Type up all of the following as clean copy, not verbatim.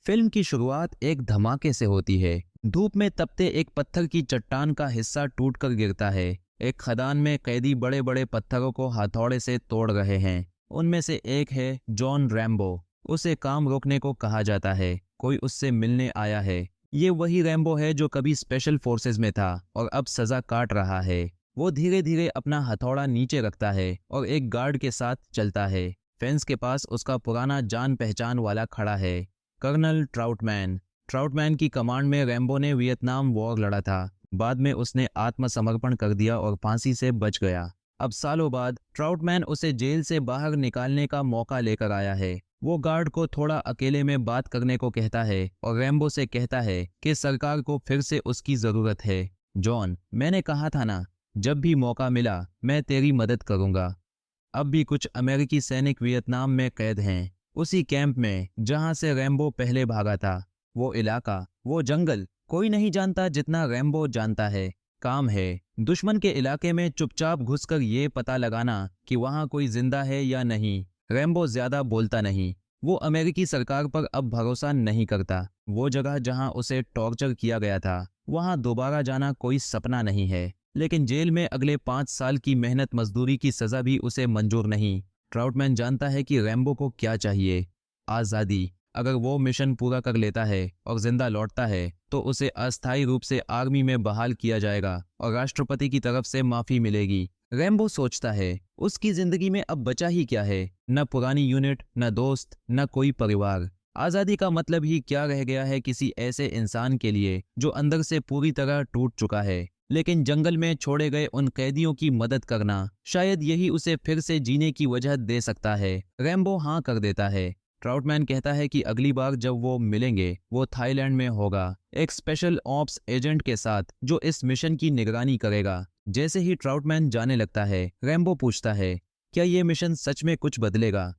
Film की शुरुआत एक धमाके से होती है। धूप में तपते एक पत्थर की चट्टान का हिस्सा टूटकर गिरता है। एक खदान में कैदी बड़े बड़े पत्थरों को हथौड़े से तोड़ रहे हैं। उनमें से एक है जॉन रैम्बो। उसे काम रोकने को कहा जाता है। कोई उससे मिलने आया है। ये वही रैम्बो है जो कभी स्पेशल फोर्सेस में था और अब सजा काट रहा है। वो धीरे धीरे अपना हथौड़ा नीचे रखता है और एक गार्ड के साथ चलता है। फेंस के पास उसका पुराना जान पहचान वाला खड़ा है, कर्नल ट्राउटमैन। ट्राउटमैन की कमांड में रैम्बो ने वियतनाम वॉर लड़ा था। बाद में उसने आत्मसमर्पण कर दिया और फांसी से बच गया। अब सालों बाद ट्राउटमैन उसे जेल से बाहर निकालने का मौका लेकर आया है। वो गार्ड को थोड़ा अकेले में बात करने को कहता है और रैम्बो से कहता है कि सरकार को फिर से उसकी जरूरत है। जॉन, मैंने कहा था ना, जब भी मौका मिला मैं तेरी मदद करूंगा। अब भी कुछ अमेरिकी सैनिक वियतनाम में कैद हैं, उसी कैंप में जहां से रैम्बो पहले भागा था। वो इलाका, वो जंगल, कोई नहीं जानता जितना रैम्बो जानता है। काम है दुश्मन के इलाके में चुपचाप घुसकर ये पता लगाना कि वहां कोई जिंदा है या नहीं। रैम्बो ज्यादा बोलता नहीं। वो अमेरिकी सरकार पर अब भरोसा नहीं करता। वो जगह जहां उसे टॉर्चर किया गया था, वहां दोबारा जाना कोई सपना नहीं है। लेकिन जेल में अगले 5 साल की मेहनत मजदूरी की सजा भी उसे मंजूर नहीं। ट्राउटमैन जानता है कि रैम्बो को क्या चाहिए। आज़ादी। अगर वो मिशन पूरा कर लेता है और जिंदा लौटता है तो उसे अस्थायी रूप से आर्मी में बहाल किया जाएगा और राष्ट्रपति की तरफ से माफी मिलेगी। रैम्बो सोचता है उसकी जिंदगी में अब बचा ही क्या है, न पुरानी यूनिट, न दोस्त, न कोई परिवार। आज़ादी का मतलब ही क्या रह गया है किसी ऐसे इंसान के लिए जो अंदर से पूरी तरह टूट चुका है। लेकिन जंगल में छोड़े गए उन कैदियों की मदद करना, शायद यही उसे फिर से जीने की वजह दे सकता है। रैम्बो हाँ कर देता है। ट्राउटमैन कहता है कि अगली बार जब वो मिलेंगे वो थाईलैंड में होगा, एक स्पेशल ऑप्स एजेंट के साथ जो इस मिशन की निगरानी करेगा। जैसे ही ट्राउटमैन जाने लगता है, रैम्बो पूछता है, क्या ये मिशन सच में कुछ बदलेगा?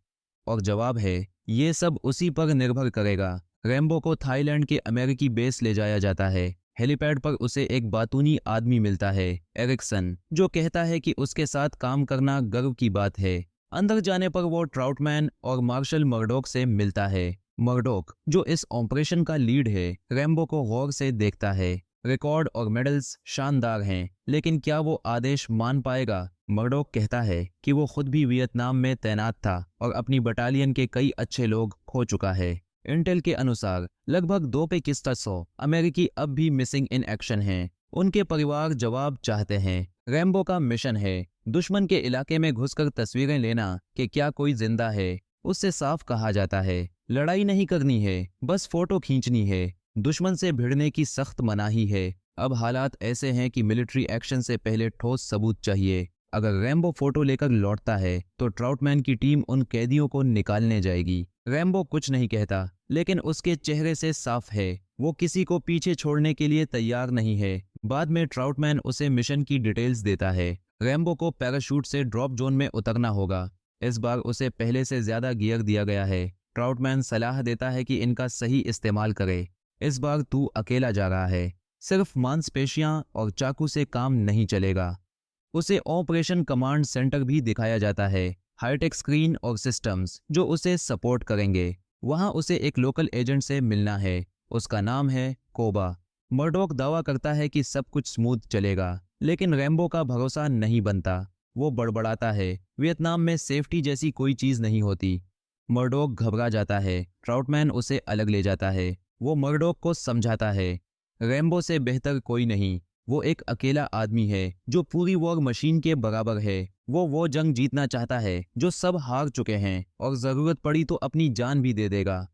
और जवाब है, ये सब उसी पर निर्भर करेगा। रैम्बो को थाईलैंड के अमेरिकी बेस ले जाया जाता है। हेलीपैड पर उसे एक बातूनी आदमी मिलता है, एरिक्सन, जो कहता है कि उसके साथ काम करना गर्व की बात है। अंदर जाने पर वो ट्राउटमैन और मार्शल मर्डोक से मिलता है। मर्डोक, जो इस ऑपरेशन का लीड है, रैम्बो को गौर से देखता है। रिकॉर्ड और मेडल्स शानदार हैं, लेकिन क्या वो आदेश मान पाएगा? मर्डोक कहता है कि वो खुद भी वियतनाम में तैनात था और अपनी बटालियन के कई अच्छे लोग खो चुका है। इंटेल के अनुसार लगभग 2 पे 100 अमेरिकी अब भी मिसिंग इन एक्शन हैं। उनके परिवार जवाब चाहते हैं। रैम्बो का मिशन है दुश्मन के इलाके में घुसकर तस्वीरें लेना कि क्या कोई जिंदा है। उससे साफ कहा जाता है, लड़ाई नहीं करनी है, बस फोटो खींचनी है। दुश्मन से भिड़ने की सख्त मनाही है। अब हालात ऐसे हैं कि मिलिट्री एक्शन से पहले ठोस सबूत चाहिए। अगर रैम्बो फोटो लेकर लौटता है तो ट्राउटमैन की टीम उन कैदियों को निकालने जाएगी। रैम्बो कुछ नहीं कहता, लेकिन उसके चेहरे से साफ है वो किसी को पीछे छोड़ने के लिए तैयार नहीं है। बाद में ट्राउटमैन उसे मिशन की डिटेल्स देता है। रैम्बो को पैराशूट से ड्रॉप जोन में उतरना होगा। इस बार उसे पहले से ज्यादा गियर दिया गया है। ट्राउटमैन सलाह देता है कि इनका सही इस्तेमाल करे। इस बार तू अकेला जा रहा है, सिर्फ मांसपेशियां और चाकू से काम नहीं चलेगा। उसे ऑपरेशन कमांड सेंटर भी दिखाया जाता है, हाईटेक स्क्रीन और सिस्टम्स जो उसे सपोर्ट करेंगे। वहां उसे एक लोकल एजेंट से मिलना है। उसका नाम है कोबा। मर्डोक दावा करता है कि सब कुछ स्मूथ चलेगा, लेकिन रैम्बो का भरोसा नहीं बनता। वो बड़बड़ाता है, वियतनाम में सेफ्टी जैसी कोई चीज नहीं होती। मर्डोक घबरा जाता है। ट्राउटमैन उसे अलग ले जाता है। वो मर्डोक को समझाता है, रैम्बो से बेहतर कोई नहीं। वो एक अकेला आदमी है जो पूरी वॉर मशीन के बराबर है। वो जंग जीतना चाहता है जो सब हार चुके हैं, और जरूरत पड़ी तो अपनी जान भी दे देगा।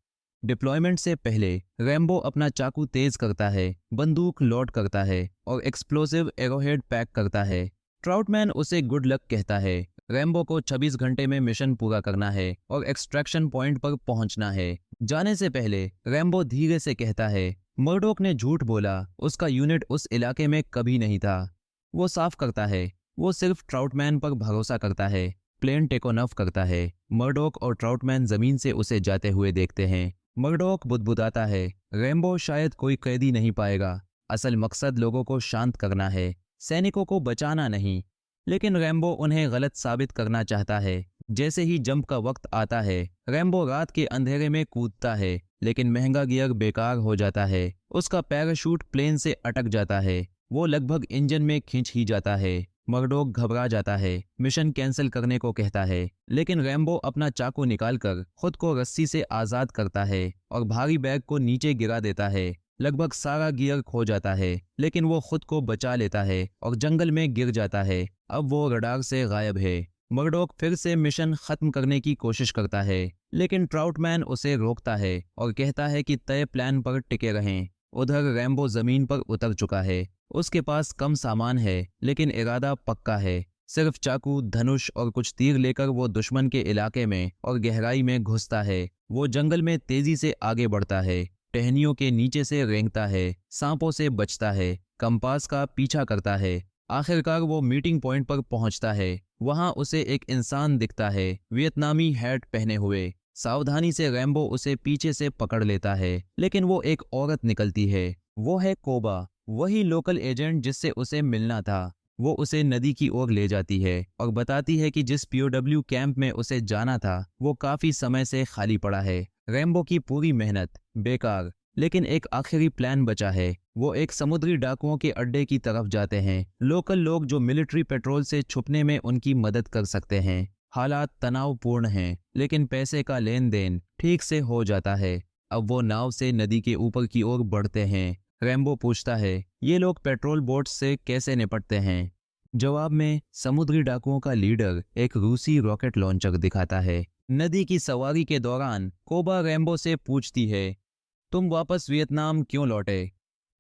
डिप्लॉयमेंट से पहले रैम्बो अपना चाकू तेज करता है, बंदूक लोड करता है और एक्सप्लोसिव एरोहेड पैक करता है। ट्राउटमैन उसे गुड लक कहता है। रैम्बो को 26 घंटे में मिशन पूरा करना है और एक्सट्रैक्शन पॉइंट पर पहुंचना है। जाने से पहले रैम्बो धीरे से कहता है, मर्डोक ने झूठ बोला, उसका यूनिट उस इलाके में कभी नहीं था। वो साफ करता है, वो सिर्फ ट्राउटमैन पर भरोसा करता है। प्लेन टेक ऑफ करता है। मर्डोक और ट्राउटमैन जमीन से उसे जाते हुए देखते हैं। मर्डोक बुदबुदाता है, रैम्बो शायद कोई कैदी नहीं पाएगा। असल मकसद लोगों को शांत करना है, सैनिकों को बचाना नहीं। लेकिन रैम्बो उन्हें गलत साबित करना चाहता है। जैसे ही जंप का वक्त आता है, रैम्बो रात के अंधेरे में कूदता है, लेकिन महंगा गियर बेकार हो जाता है। उसका पैराशूट प्लेन से अटक जाता है। वो लगभग इंजन में खिंच ही जाता है। मर्डोक घबरा जाता है, मिशन कैंसिल करने को कहता है, लेकिन रैम्बो अपना चाकू निकालकर खुद को रस्सी से आजाद करता है और भारी बैग को नीचे गिरा देता है। लगभग सारा गियर खो जाता है, लेकिन वो खुद को बचा लेता है और जंगल में गिर जाता है। अब वो रडार से गायब है। मर्डोक फिर से मिशन खत्म करने की कोशिश करता है, लेकिन ट्राउटमैन उसे रोकता है और कहता है कि तय प्लान पर टिके रहें। उधर रैम्बो जमीन पर उतर चुका है। उसके पास कम सामान है, लेकिन इरादा पक्का है। सिर्फ चाकू, धनुष और कुछ तीर लेकर वो दुश्मन के इलाके में और गहराई में घुसता है। वो जंगल में तेजी से आगे बढ़ता है, टहनियों के नीचे से रेंगता है, सांपों से बचता है, कंपास का पीछा करता है। आखिरकार वो मीटिंग पॉइंट पर पहुंचता है। वहां उसे एक इंसान दिखता है, वियतनामी हैट पहने हुए। सावधानी से रैम्बो उसे पीछे से पकड़ लेता है, लेकिन वो एक औरत निकलती है। वो है कोबा, वही लोकल एजेंट जिससे उसे मिलना था। वो उसे नदी की ओर ले जाती है और बताती है कि जिस पीओडब्ल्यू कैंप में उसे जाना था वो काफी समय से खाली पड़ा है। रैम्बो की पूरी मेहनत बेकार, लेकिन एक आखिरी प्लान बचा है। वो एक समुद्री डाकुओं के अड्डे की तरफ जाते हैं। लोकल लोग जो मिलिट्री पेट्रोल से छुपने में उनकी मदद कर सकते हैं। हालात तनावपूर्ण हैं, लेकिन पैसे का लेन देन ठीक से हो जाता है। अब वो नाव से नदी के ऊपर की ओर बढ़ते हैं। रैम्बो पूछता है, ये लोग पेट्रोल बोट से कैसे निपटते हैं? जवाब में समुद्री डाकुओं का लीडर एक रूसी रॉकेट लॉन्चर दिखाता है। नदी की सवारी के दौरान कोबा रैम्बो से पूछती है, तुम वापस वियतनाम क्यों लौटे?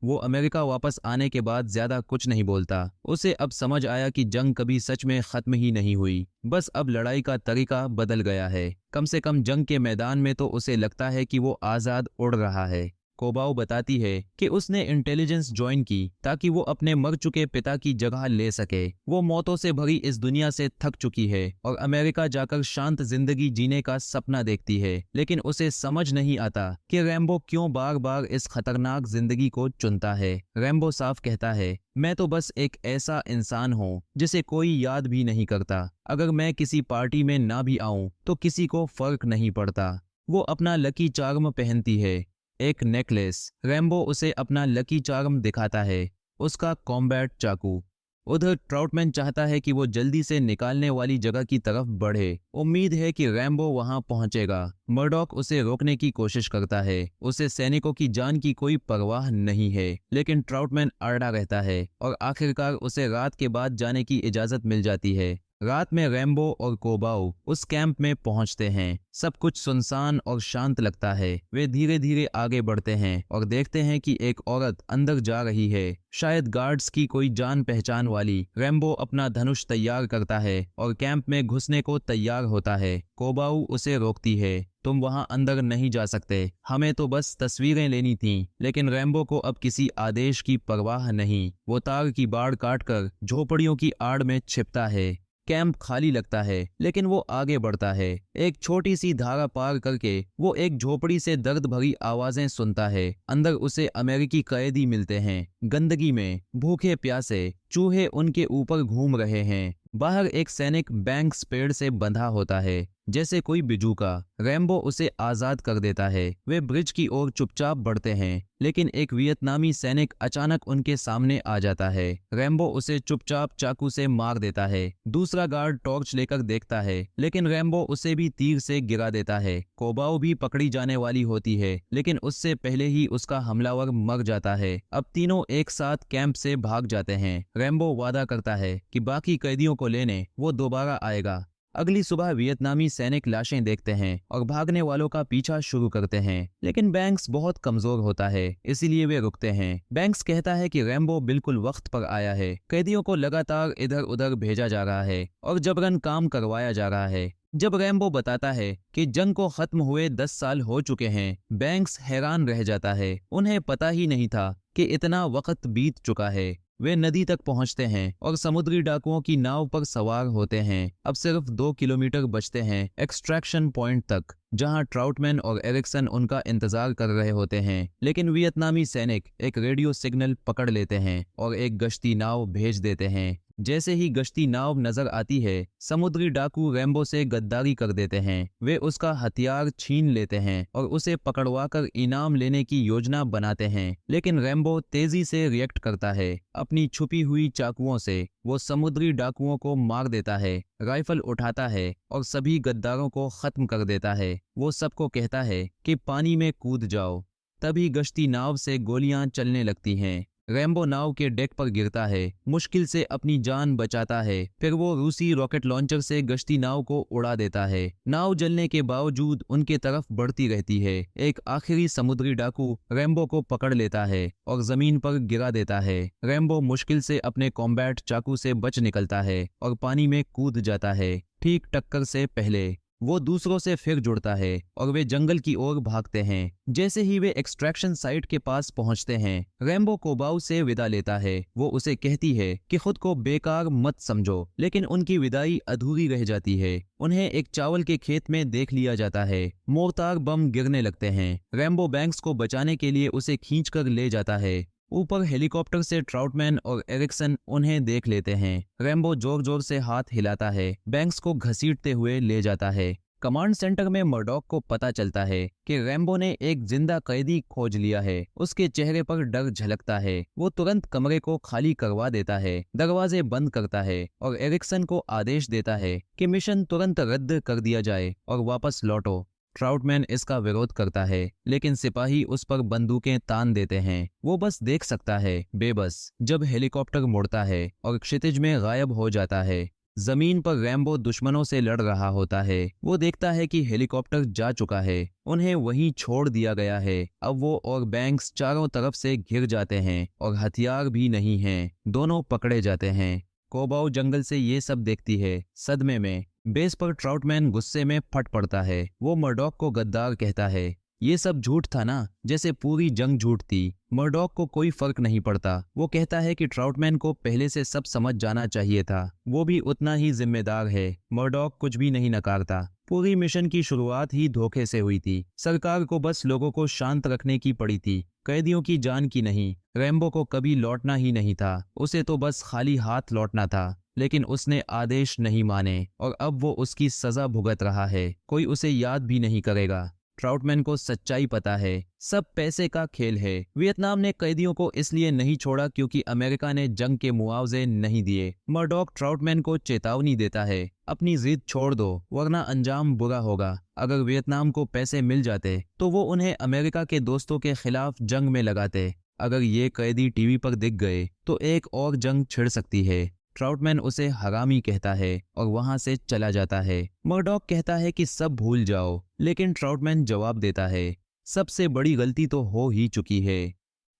वो अमेरिका वापस आने के बाद ज्यादा कुछ नहीं बोलता। उसे अब समझ आया कि जंग कभी सच में खत्म ही नहीं हुई, बस अब लड़ाई का तरीका बदल गया है। कम से कम जंग के मैदान में तो उसे लगता है कि वो आजाद उड़ रहा है। कोबाओ बताती है कि उसने इंटेलिजेंस ज्वाइन की ताकि वो अपने मर चुके पिता की जगह ले सके। वो मौतों से भरी इस दुनिया से थक चुकी है और अमेरिका जाकर शांत जिंदगी जीने का सपना देखती है, लेकिन उसे समझ नहीं आता कि रैम्बो क्यों बार बार इस खतरनाक जिंदगी को चुनता है। रैम्बो साफ कहता है, मैं तो बस एक ऐसा इंसान हूँ जिसे कोई याद भी नहीं करता। अगर मैं किसी पार्टी में ना भी आऊं तो किसी को फर्क नहीं पड़ता। वो अपना लकी चार्म पहनती है, एक नेकलेस। रैम्बो उसे अपना लकी चार्म दिखाता है, उसका कॉम्बैट चाकू। उधर ट्राउटमैन चाहता है कि वो जल्दी से निकालने वाली जगह की तरफ बढ़े। उम्मीद है कि रैम्बो वहां पहुंचेगा। मर्डॉक उसे रोकने की कोशिश करता है। उसे सैनिकों की जान की कोई परवाह नहीं है, लेकिन ट्राउटमैन अड़ा रहता है और आखिरकार उसे रात के बाद जाने की इजाजत मिल जाती है। रात में रैम्बो और कोबाओ उस कैंप में पहुंचते हैं। सब कुछ सुनसान और शांत लगता है। वे धीरे धीरे आगे बढ़ते हैं और देखते हैं कि एक औरत अंदर जा रही है, शायद गार्ड्स की कोई जान पहचान वाली। रैम्बो अपना धनुष तैयार करता है और कैंप में घुसने को तैयार होता है। कोबाऊ उसे रोकती है, तुम वहां अंदर नहीं जा सकते, हमें तो बस तस्वीरें लेनी थीं। लेकिन रैम्बो को अब किसी आदेश की परवाह नहीं। वो तार की बाड़ काटकर झोपड़ियों की आड़ में छिपता है। कैंप खाली लगता है, लेकिन वो आगे बढ़ता है। एक छोटी सी धारा पार करके वो एक झोपड़ी से दर्द भरी आवाजें सुनता है। अंदर उसे अमेरिकी कैदी मिलते हैं, गंदगी में, भूखे प्यासे। चूहे उनके ऊपर घूम रहे हैं। बाहर एक सैनिक बैंक्स पेड़ से बंधा होता है, जैसे कोई बिजूका। रैम्बो उसे आजाद कर देता है। वे ब्रिज की ओर चुपचाप बढ़ते हैं, लेकिन एक वियतनामी सैनिक अचानक उनके सामने आ जाता है। रैम्बो उसे चुपचाप चाकू से मार देता है। दूसरा गार्ड टॉर्च लेकर देखता है, लेकिन रैम्बो उसे भी तीर से गिरा देता है। कोबाओ भी पकड़ी जाने वाली होती है, लेकिन उससे पहले ही उसका हमलावर मर जाता है। अब तीनों एक साथ कैंप से भाग जाते हैं। रैम्बो वादा करता है कि बाकी कैदियों को लेने वो दोबारा आएगा। अगली सुबह वियतनामी सैनिक लाशें देखते हैं और भागने वालों का पीछा शुरू करते हैं, लेकिन बैंक्स बहुत कमजोर होता है, इसीलिए वे रुकते हैं। बैंक्स कहता है कि रैम्बो बिल्कुल वक्त पर आया है। कैदियों को लगातार इधर उधर भेजा जा रहा है और जबरन काम करवाया जा रहा है। जब रैम्बो बताता है कि जंग को खत्म हुए 10 साल हो चुके हैं, बैंक्स हैरान रह जाता है। उन्हें पता ही नहीं था कि इतना वक्त बीत चुका है। वे नदी तक पहुंचते हैं और समुद्री डाकुओं की नाव पर सवार होते हैं। अब सिर्फ 2 किलोमीटर बचते हैं एक्सट्रैक्शन पॉइंट तक, जहां ट्राउटमैन और एरिक्सन उनका इंतजार कर रहे होते हैं। लेकिन वियतनामी सैनिक एक रेडियो सिग्नल पकड़ लेते हैं और एक गश्ती नाव भेज देते हैं। जैसे ही गश्ती नाव नजर आती है, समुद्री डाकू रैम्बो से गद्दारी कर देते हैं। वे उसका हथियार छीन लेते हैं और उसे पकड़वाकर इनाम लेने की योजना बनाते हैं, लेकिन रैम्बो तेजी से रिएक्ट करता है। अपनी छुपी हुई चाकुओं से वो समुद्री डाकुओं को मार देता है, राइफल उठाता है और सभी गद्दारों को खत्म कर देता है। वो सबको कहता है कि पानी में कूद जाओ। तभी गश्ती नाव से गोलियां चलने लगती हैं। रैम्बो नाव के डेक पर गिरता है, मुश्किल से अपनी जान बचाता है। फिर वो रूसी रॉकेट लॉन्चर से गश्ती नाव को उड़ा देता है। नाव जलने के बावजूद उनके तरफ बढ़ती रहती है। एक आखिरी समुद्री डाकू रैम्बो को पकड़ लेता है और जमीन पर गिरा देता है। रैम्बो मुश्किल से अपने कॉम्बैट चाकू से बच निकलता है और पानी में कूद जाता है। ठीक टक्कर से पहले वो दूसरों से फिर जुड़ता है और वे जंगल की ओर भागते हैं। जैसे ही वे एक्सट्रैक्शन साइट के पास पहुंचते हैं, रैम्बो कोबाऊ से विदा लेता है। वो उसे कहती है कि खुद को बेकार मत समझो, लेकिन उनकी विदाई अधूरी रह जाती है। उन्हें एक चावल के खेत में देख लिया जाता है। मोर्टार बम गिरने लगते हैं। रैम्बो बैंक्स को बचाने के लिए उसे खींचकर ले जाता है। ऊपर हेलीकॉप्टर से ट्राउटमैन और एरिक्सन उन्हें देख लेते हैं। रैम्बो जोर जोर से हाथ हिलाता है, बैंक्स को घसीटते हुए ले जाता है। कमांड सेंटर में मर्डॉक को पता चलता है कि रैम्बो ने एक जिंदा कैदी खोज लिया है। उसके चेहरे पर डर झलकता है। वो तुरंत कमरे को खाली करवा देता है, दरवाजे बंद करता है और एरिक्सन को आदेश देता है कि मिशन तुरंत रद्द कर दिया जाए और वापस लौटो। ट्राउटमैन इसका विरोध करता है, लेकिन सिपाही उस पर बंदूकें तान देते हैं। वो बस देख सकता है, बेबस। जब हेलीकॉप्टर मुड़ता है और क्षितिज में गायब हो जाता है, जमीन पर रैम्बो दुश्मनों से लड़ रहा होता है। वो देखता है कि हेलीकॉप्टर जा चुका है, उन्हें वहीं छोड़ दिया गया है। अब वो और बैंक्स चारों तरफ से घिर जाते हैं और हथियार भी नहीं हैं। दोनों पकड़े जाते हैं। कोबाऊ जंगल से ये सब देखती है, सदमे में। बेस पर ट्राउटमैन गुस्से में फट पड़ता है। वो मर्डॉक को गद्दार कहता है। ये सब झूठ था ना, जैसे पूरी जंग झूठ थी। मर्डॉक को कोई फर्क नहीं पड़ता। वो कहता है कि ट्राउटमैन को पहले से सब समझ जाना चाहिए था। वो भी उतना ही जिम्मेदार है। मर्डॉक कुछ भी नहीं नकारता। पूरी मिशन की शुरुआत ही धोखे से हुई थी। सरकार को बस लोगों को शांत रखने की पड़ी थी, कैदियों की जान की नहीं। रैम्बो को कभी लौटना ही नहीं था। उसे तो बस खाली हाथ लौटना था, लेकिन उसने आदेश नहीं माने और अब वो उसकी सजा भुगत रहा है। कोई उसे याद भी नहीं करेगा। ट्राउटमैन को सच्चाई पता है, सब पैसे का खेल है। वियतनाम ने कैदियों को इसलिए नहीं छोड़ा क्योंकि अमेरिका ने जंग के मुआवजे नहीं दिए। मर्डॉक ट्राउटमैन को चेतावनी देता है, अपनी जिद छोड़ दो वरना अंजाम बुरा होगा। अगर वियतनाम को पैसे मिल जाते तो वो उन्हें अमेरिका के दोस्तों के खिलाफ जंग में लगाते। अगर ये कैदी टीवी पर दिख गए तो एक और जंग छिड़ सकती है। ट्राउटमैन उसे हरामी कहता है और वहां से चला जाता है। मर्डॉक कहता है कि सब भूल जाओ, लेकिन ट्राउटमैन जवाब देता है, सबसे बड़ी गलती तो हो ही चुकी है।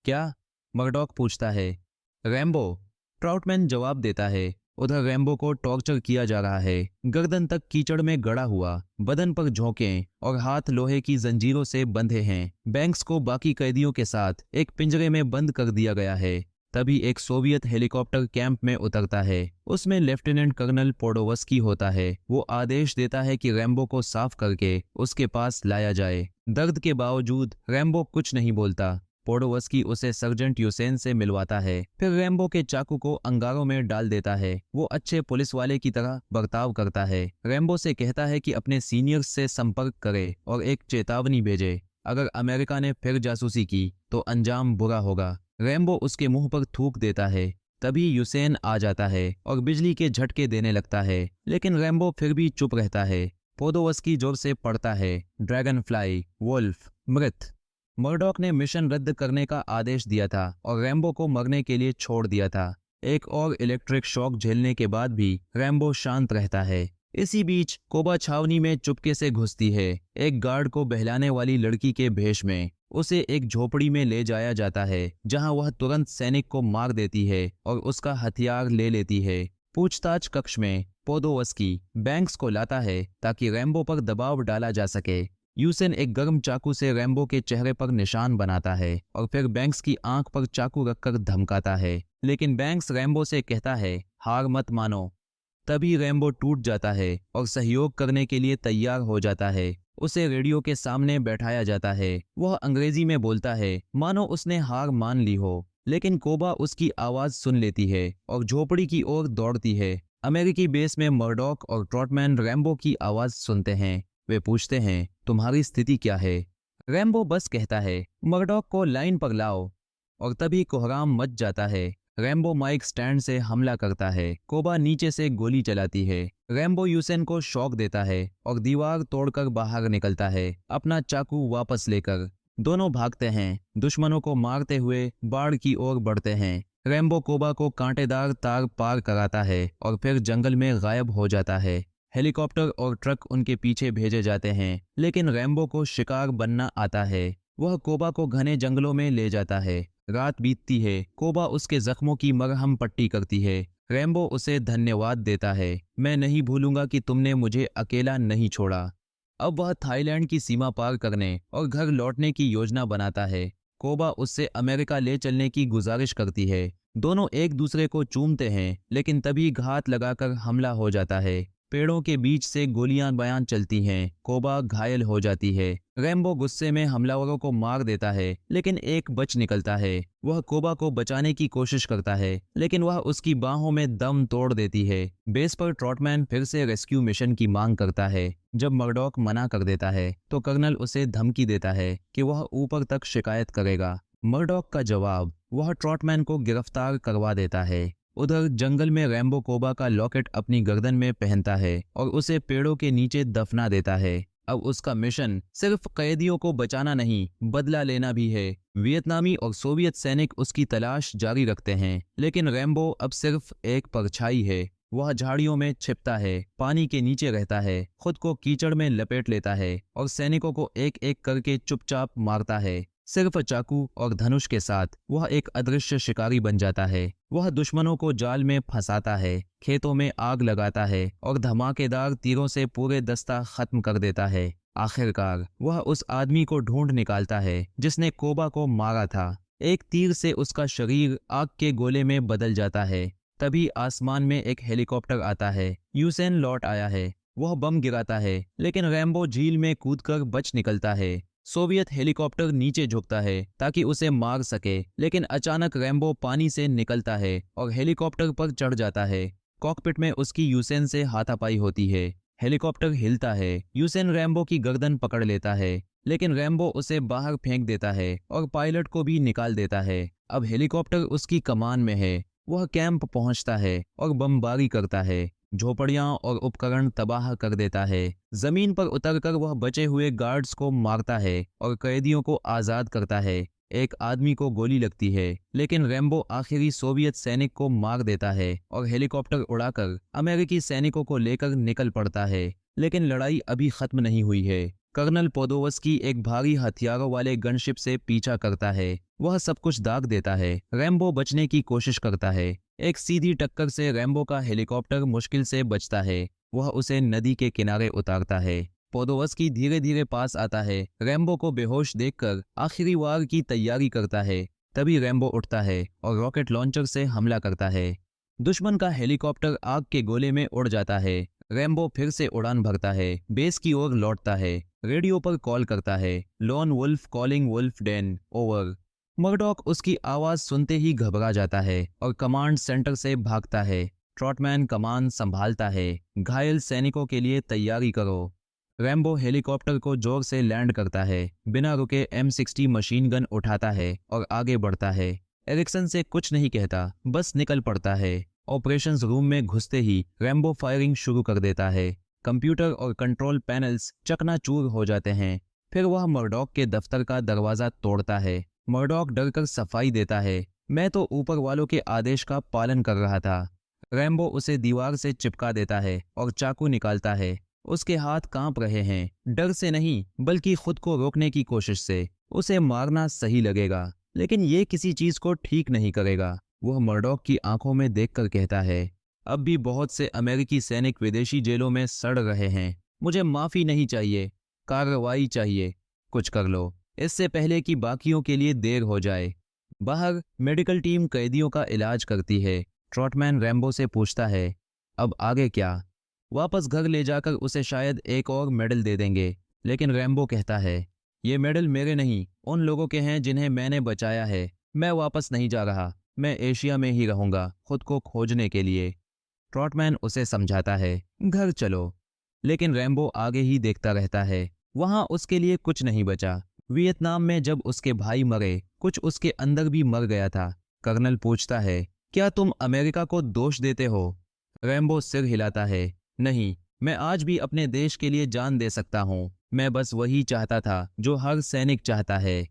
क्या? मर्डॉक पूछता है। रैम्बो, ट्राउटमैन जवाब देता है। उधर रैम्बो को टॉर्चर किया जा रहा है, गर्दन तक कीचड़ में गड़ा हुआ, बदन पर झोंके और हाथ लोहे की जंजीरों से बंधे हैं। बैंक्स को बाकी कैदियों के साथ एक पिंजरे में बंद कर दिया गया है। तभी एक सोवियत हेलीकॉप्टर कैंप में उतरता है। उसमें लेफ्टिनेंट कर्नल पोडोवस्की होता है। वो आदेश देता है कि रैम्बो को साफ करके उसके पास लाया जाए। दर्द के बावजूद रैम्बो कुछ नहीं बोलता। पोडोवस्की उसे सर्जेंट यूसेन से मिलवाता है, फिर रैम्बो के चाकू को अंगारों में डाल देता है। वो अच्छे पुलिस वाले की तरह बर्ताव करता है। रैम्बो से कहता है कि अपने सीनियर्स से संपर्क करे और एक चेतावनी भेजे। अगर अमेरिका ने फिर जासूसी की तो अंजाम बुरा होगा। रैम्बो उसके मुंह पर थूक देता है। तभी यूसेन आ जाता है और बिजली के झटके देने लगता है, लेकिन रैम्बो फिर भी चुप रहता है। पोडोवस्की जोर से पढ़ता है, ड्रैगन फ्लाई, वुल्फ, मृत। मर्डॉक ने मिशन रद्द करने का आदेश दिया था और रैम्बो को मरने के लिए छोड़ दिया था। एक और इलेक्ट्रिक शॉक झेलने के बाद भी रैम्बो शांत रहता है। इसी बीच कोबा छावनी में चुपके से घुसती है, एक गार्ड को बहलाने वाली लड़की के भेष में। उसे एक झोपड़ी में ले जाया जाता है, जहां वह तुरंत सैनिक को मार देती है और उसका हथियार ले लेती है। पूछताछ कक्ष में पोडोवस्की बैंक्स को लाता है ताकि रैम्बो पर दबाव डाला जा सके। यूसेन एक गर्म चाकू से रैम्बो के चेहरे पर निशान बनाता है और फिर बैंक्स की आंख पर चाकू रखकर धमकाता है, लेकिन बैंक्स रैम्बो से कहता है, हार मत मानो। तभी रैम्बो टूट जाता है और सहयोग करने के लिए तैयार हो जाता है। उसे रेडियो के सामने बैठाया जाता है। वह अंग्रेजी में बोलता है, मानो उसने हार मान ली हो। लेकिन कोबा उसकी आवाज सुन लेती है और झोपड़ी की ओर दौड़ती है। अमेरिकी बेस में मर्डॉक और ट्रॉटमैन रैम्बो की आवाज सुनते हैं। वे पूछते हैं, तुम्हारी स्थिति क्या है? रैम्बो बस कहता है, मर्डॉक को लाइन पर लाओ। और तभी कोहराम मच जाता है। रैम्बो माइक स्टैंड से हमला करता है। कोबा नीचे से गोली चलाती है। रैम्बो यूसेन को शॉक देता है और दीवार तोड़कर बाहर निकलता है, अपना चाकू वापस लेकर। दोनों भागते हैं, दुश्मनों को मारते हुए बाढ़ की ओर बढ़ते हैं। रैम्बो कोबा को कांटेदार तार पार कराता है और फिर जंगल में गायब हो जाता है। हेलीकॉप्टर और ट्रक उनके पीछे भेजे जाते हैं, लेकिन रैम्बो को शिकार बनना आता है। वह कोबा को घने जंगलों में ले जाता है। रात बीतती है। कोबा उसके जख्मों की मरहम पट्टी करती है। रैम्बो उसे धन्यवाद देता है। मैं नहीं भूलूंगा कि तुमने मुझे अकेला नहीं छोड़ा। अब वह थाईलैंड की सीमा पार करने और घर लौटने की योजना बनाता है। कोबा उससे अमेरिका ले चलने की गुजारिश करती है। दोनों एक दूसरे को चूमते हैं, लेकिन तभी घात लगाकर हमला हो जाता है। पेड़ों के बीच से गोलियां बयान चलती हैं। कोबा घायल हो जाती है। रैम्बो गुस्से में हमलावरों को मार देता है, लेकिन एक बच निकलता है। वह कोबा को बचाने की कोशिश करता है, लेकिन वह उसकी बाहों में दम तोड़ देती है। बेस पर ट्रॉटमैन फिर से रेस्क्यू मिशन की मांग करता है। जब मर्डॉक मना कर देता है तो कर्नल उसे धमकी देता है कि वह ऊपर तक शिकायत करेगा। मर्डॉक का जवाब, वह ट्रॉटमैन को गिरफ्तार करवा देता है। उधर जंगल में रैम्बो कोबा का लॉकेट अपनी गर्दन में पहनता है और उसे पेड़ों के नीचे दफना देता है। अब उसका मिशन सिर्फ कैदियों को बचाना नहीं, बदला लेना भी है। वियतनामी और सोवियत सैनिक उसकी तलाश जारी रखते हैं, लेकिन रैम्बो अब सिर्फ एक परछाई है। वह झाड़ियों में छिपता है, पानी के नीचे रहता है, खुद को कीचड़ में लपेट लेता है और सैनिकों को एक एक करके चुपचाप मारता है। सिर्फ चाकू और धनुष के साथ वह एक अदृश्य शिकारी बन जाता है। वह दुश्मनों को जाल में फंसाता है, खेतों में आग लगाता है और धमाकेदार तीरों से पूरे दस्ता खत्म कर देता है। आखिरकार वह उस आदमी को ढूंढ निकालता है जिसने कोबा को मारा था। एक तीर से उसका शरीर आग के गोले में बदल जाता है। तभी आसमान में एक हेलीकॉप्टर आता है। यूसेन लौट आया है। वह बम गिराता है, लेकिन रैम्बो झील में कूदकर बच निकलता है। सोवियत हेलीकॉप्टर नीचे झुकता है ताकि उसे मार सके, लेकिन अचानक रैम्बो पानी से निकलता है और हेलीकॉप्टर पर चढ़ जाता है। कॉकपिट में उसकी यूसेन से हाथापाई होती है। हेलीकॉप्टर हिलता है। यूसेन रैम्बो की गर्दन पकड़ लेता है, लेकिन रैम्बो उसे बाहर फेंक देता है और पायलट को भी निकाल देता है। अब हेलीकॉप्टर उसकी कमान में है। वह कैंप पहुंचता है और बमबारी करता है। झोपड़ियां और उपकरण तबाह कर देता है। जमीन पर उतरकर वह बचे हुए गार्ड्स को मारता है और कैदियों को आजाद करता है। एक आदमी को गोली लगती है, लेकिन रैम्बो आखिरी सोवियत सैनिक को मार देता है और हेलीकॉप्टर उड़ाकर अमेरिकी सैनिकों को लेकर निकल पड़ता है। लेकिन लड़ाई अभी खत्म नहीं हुई है। कर्नल पोदोवस्की एक भारी हथियारों वाले गनशिप से पीछा करता है। वह सब कुछ दाग देता है। रैम्बो बचने की कोशिश करता है। एक सीधी टक्कर से रैम्बो का हेलीकॉप्टर मुश्किल से बचता है। वह उसे नदी के किनारे उतारता है। पोदोवस्की धीरे धीरे पास आता है। रैम्बो को बेहोश देखकर आखिरी वार की तैयारी करता है। तभी रैम्बो उठता है और रॉकेट लॉन्चर से हमला करता है। दुश्मन का हेलीकॉप्टर आग के गोले में उड़ जाता है। रैम्बो फिर से उड़ान भरता है, बेस की ओर लौटता है। रेडियो पर कॉल करता है, lone wolf calling wolf den, over. Murdoch उसकी आवाज सुनते ही घबरा जाता है और कमांड सेंटर से भागता है। ट्रॉटमैन कमान संभालता है। घायल सैनिकों के लिए तैयारी करो। रैम्बो हेलीकॉप्टर को जोर से लैंड करता है, बिना रुके M60 मशीन गन उठाता है और आगे बढ़ता है। एरिक्सन से कुछ नहीं कहता, बस निकल पड़ता है। ऑपरेशंस रूम में घुसते ही रैम्बो फायरिंग शुरू कर देता है। कंप्यूटर और कंट्रोल पैनल्स चकनाचूर हो जाते हैं। फिर वह मर्डॉक के दफ्तर का दरवाजा तोड़ता है। मर्डॉक डरकर सफाई देता है, मैं तो ऊपर वालों के आदेश का पालन कर रहा था। रैम्बो उसे दीवार से चिपका देता है और चाकू निकालता है। उसके हाथ कांप रहे हैं, डर से नहीं बल्कि खुद को रोकने की कोशिश से। उसे मारना सही लगेगा, लेकिन ये किसी चीज को ठीक नहीं करेगा। वह मर्डॉक की आंखों में देखकर कहता है, अब भी बहुत से अमेरिकी सैनिक विदेशी जेलों में सड़ रहे हैं। मुझे माफी नहीं चाहिए, कार्रवाई चाहिए। कुछ कर लो, इससे पहले कि बाकियों के लिए देर हो जाए। बाहर मेडिकल टीम कैदियों का इलाज करती है। ट्रॉटमैन रैम्बो से पूछता है, अब आगे क्या? वापस घर ले जाकर उसे शायद एक और मेडल दे देंगे। लेकिन रैम्बो कहता है, ये मेडल मेरे नहीं, उन लोगों के हैं जिन्हें मैंने बचाया है। मैं वापस नहीं जा रहा। मैं एशिया में ही रहूंगा, खुद को खोजने के लिए। ट्रॉटमैन उसे समझाता है, घर चलो। लेकिन रैम्बो आगे ही देखता रहता है। वहां उसके लिए कुछ नहीं बचा। वियतनाम में जब उसके भाई मरे, कुछ उसके अंदर भी मर गया था। कर्नल पूछता है, क्या तुम अमेरिका को दोष देते हो? रैम्बो सिर हिलाता है, नहीं, मैं आज भी अपने देश के लिए जान दे सकता हूँ। मैं बस वही चाहता था जो हर सैनिक चाहता है,